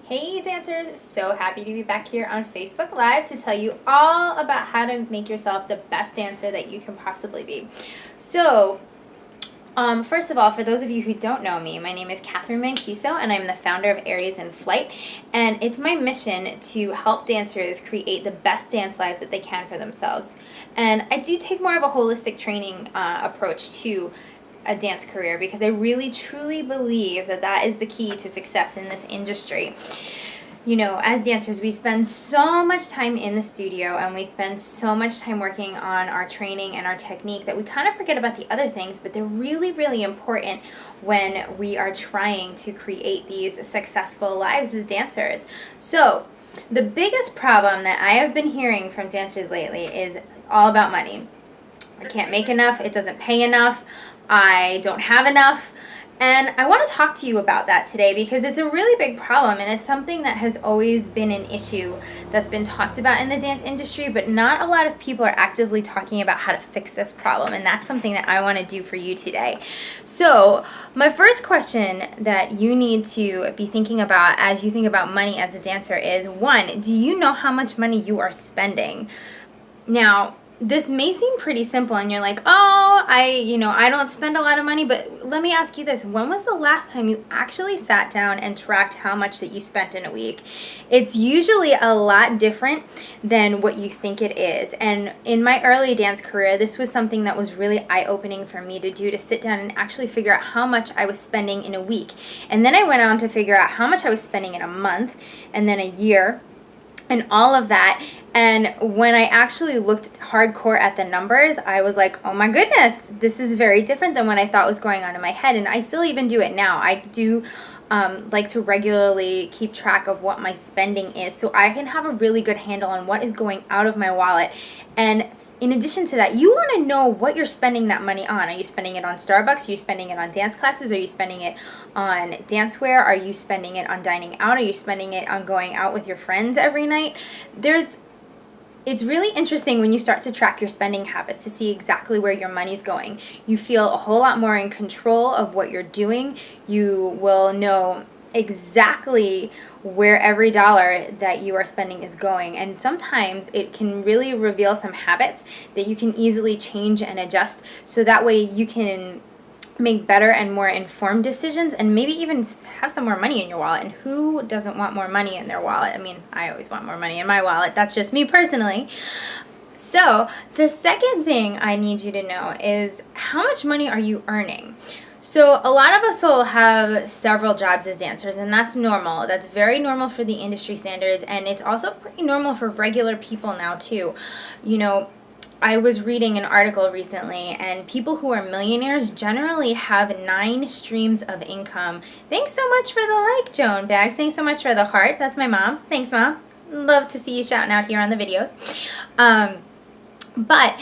Hey dancers, so happy to be back here on Facebook Live to tell you all about how to make yourself the best dancer that you can possibly be. So, first of all, for those of you who don't know me, my name is Catherine Manquiso and I'm the founder of Aries in Flight, and it's my mission to help dancers create the best dance lives that they can for themselves. And I do take more of a holistic training approach to a dance career because I really truly believe that that is the key to success in this industry. You know, as dancers, we spend so much time in the studio and we spend so much time working on our training and our technique that we kind of forget about the other things, but they're really, really important when we are trying to create these successful lives as dancers. So, the biggest problem that I have been hearing from dancers lately is all about money. I can't make enough, it doesn't pay enough, I don't have enough. And I want to talk to you about that today because it's a really big problem and it's something that has always been an issue that's been talked about in the dance industry, but not a lot of people are actively talking about how to fix this problem, and that's something that I want to do for you today. So, my first question that you need to be thinking about as you think about money as a dancer is, one, do you know how much money you are spending? Now, this may seem pretty simple and you're like, oh, I don't spend a lot of money, but let me ask you this. When was the last time you actually sat down and tracked how much that you spent in a week? It's usually a lot different than what you think it is. And in my early dance career, this was something that was really eye-opening for me to do, to sit down and actually figure out how much I was spending in a week. And then I went on to figure out how much I was spending in a month and then a year and all of that. And when I actually looked hardcore at the numbers, I was like, oh my goodness, this is very different than what I thought was going on in my head. And I still even do it now. I do like to regularly keep track of what my spending is so I can have a really good handle on what is going out of my wallet. And in addition to that, you want to know what you're spending that money on. Are you spending it on Starbucks? Are you spending it on dance classes? Are you spending it on dancewear? Are you spending it on dining out? Are you spending it on going out with your friends every night? It's really interesting when you start to track your spending habits to see exactly where your money's going. You feel a whole lot more in control of what you're doing. You will know exactly where every dollar that you are spending is going, and sometimes it can really reveal some habits that you can easily change and adjust so that way you can make better and more informed decisions and maybe even have some more money in your wallet. And who doesn't want more money in their wallet? I mean, I always want more money in my wallet. That's just me personally. So the second thing I need you to know is, how much money are you earning? So a lot of us will have several jobs as dancers, and that's normal. That's very normal for the industry standards, and it's also pretty normal for regular people now too. You know, I was reading an article recently, and people who are millionaires generally have 9 streams of income. Thanks so much for the like, Joan Bags. Thanks so much for the heart. That's my mom. Thanks, Mom. Love to see you shouting out here on the videos. But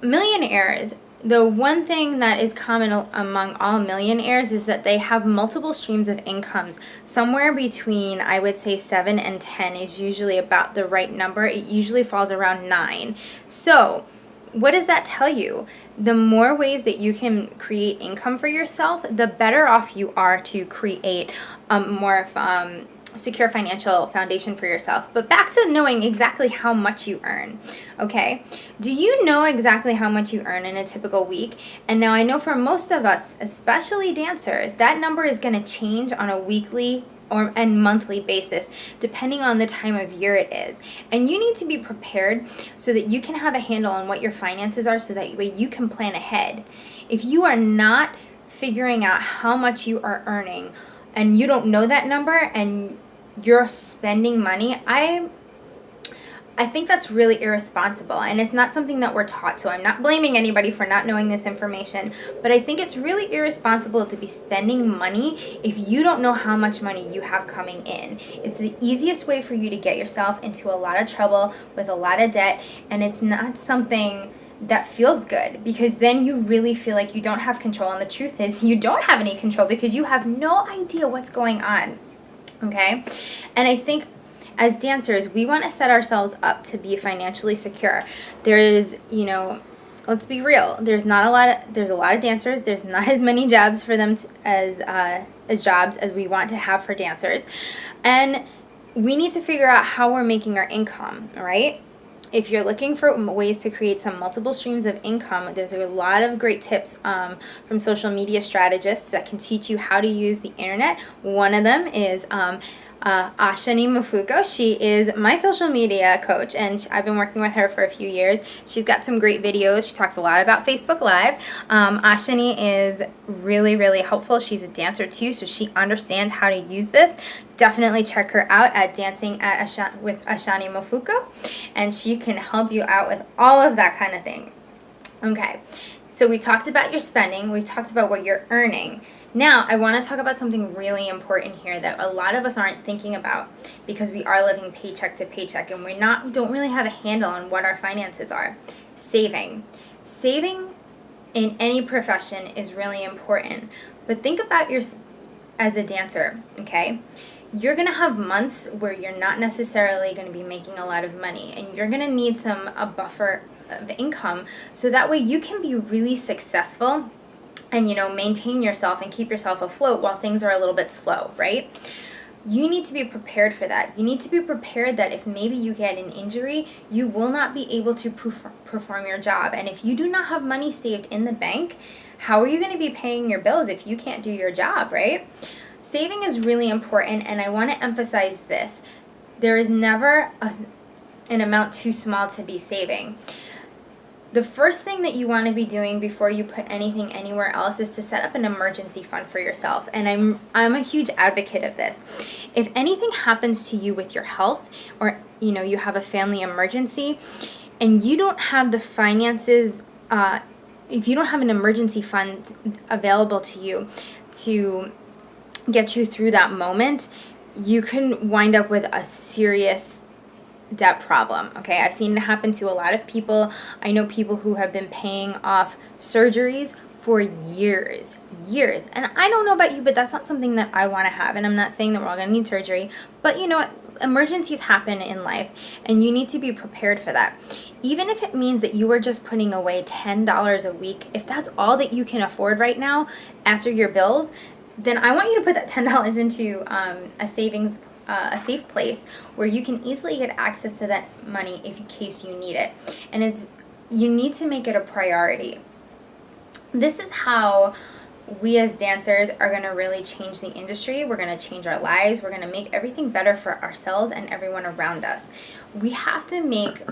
millionaires, the one thing that is common among all millionaires is that they have multiple streams of incomes. Somewhere between, I would say, 7 and 10 is usually about the right number. It usually falls around 9. So what does that tell you? The more ways that you can create income for yourself, the better off you are to create a more secure financial foundation for yourself. But back to knowing exactly how much you earn, okay? Do you know exactly how much you earn in a typical week? And now I know for most of us, especially dancers, that number is going to change on a weekly and monthly basis, depending on the time of year it is. And you need to be prepared so that you can have a handle on what your finances are, so that way you can plan ahead. If you are not figuring out how much you are earning, and you don't know that number, and you're spending money, I think that's really irresponsible, and it's not something that we're taught. So I'm not blaming anybody for not knowing this information, but I think it's really irresponsible to be spending money if you don't know how much money you have coming in. It's the easiest way for you to get yourself into a lot of trouble with a lot of debt, and it's not something that feels good, because then you really feel like you don't have control, and the truth is you don't have any control because you have no idea what's going on, okay? And I think as dancers, we want to set ourselves up to be financially secure. There is, let's be real. There's a lot of dancers. There's not as many jobs for them as jobs as we want to have for dancers. And we need to figure out how we're making our income, right? If you're looking for ways to create some multiple streams of income, there's a lot of great tips from social media strategists that can teach you how to use the internet. One of them is Ashani Mafuko. She is my social media coach, and I've been working with her for a few years. She's got some great videos. She talks a lot about Facebook Live. Ashani is really, really helpful. She's a dancer too, so she understands how to use this. Definitely check her out at Dancing with Ashani Mafuko, and she can help you out with all of that kind of thing. Okay, so we talked about your spending. We talked about what you're earning. Now, I want to talk about something really important here that a lot of us aren't thinking about because we are living paycheck to paycheck and don't really have a handle on what our finances are. Saving. Saving in any profession is really important. But think about as a dancer, okay? You're going to have months where you're not necessarily going to be making a lot of money, and you're going to need a buffer of income so that way you can be really successful and, maintain yourself and keep yourself afloat while things are a little bit slow, right? You need to be prepared for that. You need to be prepared that if maybe you get an injury, you will not be able to perform your job. And if you do not have money saved in the bank, how are you going to be paying your bills if you can't do your job, right? Saving is really important, and I want to emphasize this. There is never an amount too small to be saving. The first thing that you want to be doing before you put anything anywhere else is to set up an emergency fund for yourself. And I'm a huge advocate of this. If anything happens to you with your health, or you have a family emergency and you don't have the finances, if you don't have an emergency fund available to you to get you through that moment, you can wind up with a serious debt problem. Okay, I've seen it happen to a lot of people. I know people who have been paying off surgeries for years. And I don't know about you, but that's not something that I want to have. And I'm not saying that we're all going to need surgery, but emergencies happen in life, and you need to be prepared for that. Even if it means that you are just putting away $10 a week, if that's all that you can afford right now after your bills, then I want you to put that $10 into a safe place where you can easily get access to that money in case you need it. And you need to make it a priority. This is how we as dancers are going to really change the industry. We're going to change our lives. We're going to make everything better for ourselves and everyone around us. We have to make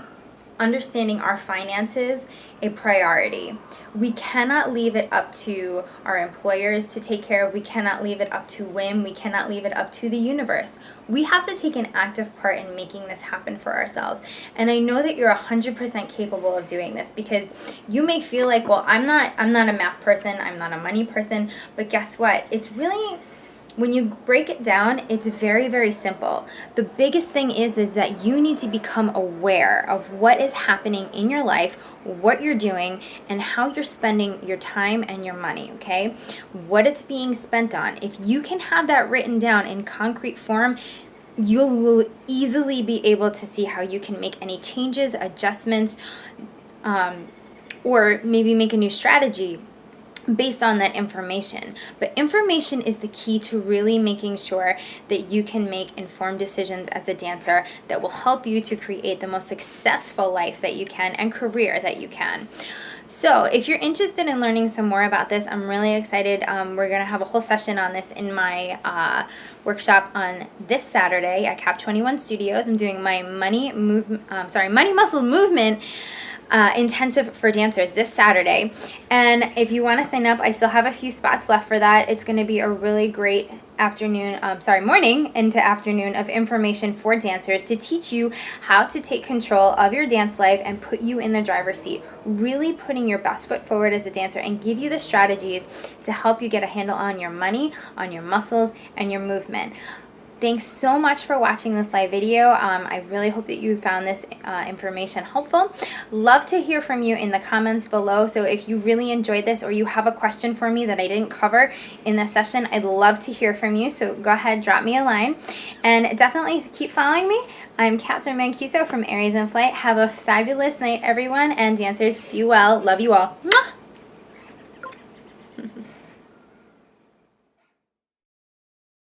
understanding our finances a priority. We cannot leave it up to our employers to take care of. We cannot leave it up to whim. We cannot leave it up to the universe. We have to take an active part in making this happen for ourselves. And I know that you're 100% capable of doing this, because you may feel like, well, I'm not a math person, I'm not a money person, but guess what? It's really, when you break it down, it's very, very simple. The biggest thing is that you need to become aware of what is happening in your life, what you're doing, and how you're spending your time and your money, okay? What it's being spent on. If you can have that written down in concrete form, you will easily be able to see how you can make any changes, adjustments, or maybe make a new strategy based on that information. But information is the key to really making sure that you can make informed decisions as a dancer that will help you to create the most successful life that you can and career that you can. So if you're interested in learning some more about this, I'm really excited. We're going to have a whole session on this in my workshop on this Saturday at Cap 21 Studios. I'm doing my Money Muscle Movement intensive for dancers this Saturday. And if you want to sign up, I still have a few spots left for that. It's going to be a really great morning into afternoon of information for dancers to teach you how to take control of your dance life and put you in the driver's seat, really putting your best foot forward as a dancer, and give you the strategies to help you get a handle on your money, on your muscles, and your movement. Thanks so much for watching this live video. I really hope that you found this information helpful. Love to hear from you in the comments below. So if you really enjoyed this or you have a question for me that I didn't cover in this session, I'd love to hear from you. So go ahead, drop me a line, and definitely keep following me. I'm Katherine Mancuso from Aries in Flight. Have a fabulous night, everyone, and dancers, be well. Love you all. Mwah!